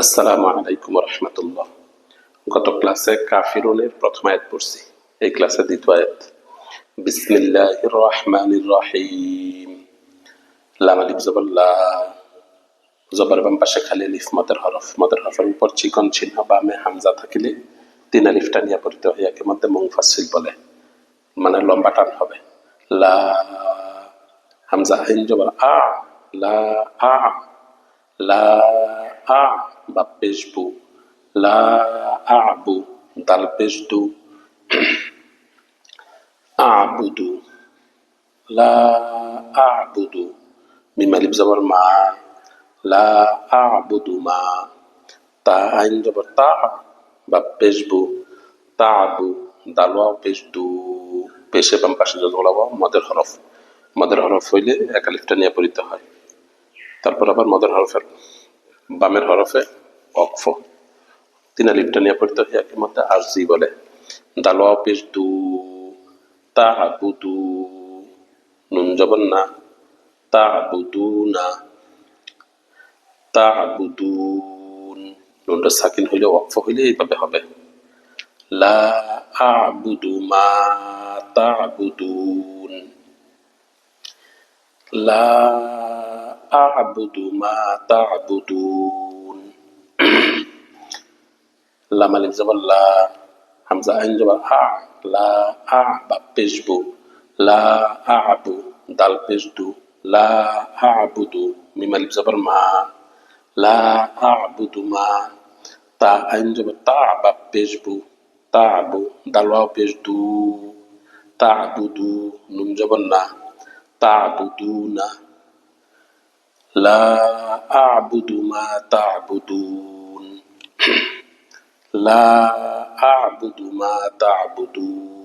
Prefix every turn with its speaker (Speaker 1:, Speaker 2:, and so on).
Speaker 1: আসসালামু আলাইকুম রহমতুল্লাহ। গত ক্লাসে কাফিরুনের প্রথম আয়াত পড়ছি, এই ক্লাসে দ্বিতীয় আয়াত। বিসমিল্লাহির রহমানির রহিম। লাম আলিফ জবর লা, জবর বাম পাশে খালি আলিফ মদের হরফের উপর চিকন চিহ্ন বামে হামজা থাকিলে তিন আলিফটা নিয়ে পড়তে হয়, একে মধ্যে মুনফাসিল বলে, মানে লম্বা টান হবে। লা, হামজা আইন জবর আ, লা আ, লা আ বা পেশ বু, লা আবু দাল পেশ দু, আবুদু, লা আবুদু মিম আলিফ জবর মা, লা আবুদু মা। তা আইন জবর তা বা পেশ বু, তাবু দাল ওয়াও পেশ দু, পেশে বাম পাশে জবর মদের হরফ হইলে এক আলিফটা নিয়ে পড়িতে হয়। তারপর আবার মদের হরফের বামের হরফে অক্ফ, তিন আলিফটা নিয়ে পড়তে হয়, এর মধ্যে আরজি বলে। দালোয়া পেশ দু, তা আবুদু, নুন জবর না, তা আবুদু না, তা আবুদুন, নুনটা সাকিন হইলে ওয়াকফ হইলে এইভাবে হবে। লা আবুদু মা তা'বুদুন, লা আবুদু মা তা'বুদুন। লাম আলিফ জবর লা, হামজা আইন জবর আ, লা আ বা পেশ বু, লা আবু দাল পেশ দু, লা আবুদু মিম আলিফ জবর মা, লা আবুদু মা। তা আইন জবর তা বা পেশ বু, তাবু দাল ওয়াও পেশ দু, তা'বুদু নুন জবর না, তা'বুদুনা, লা আ'বুদু মা তা'বুদুন, লা আ'বুদু মা তা'বুদুন।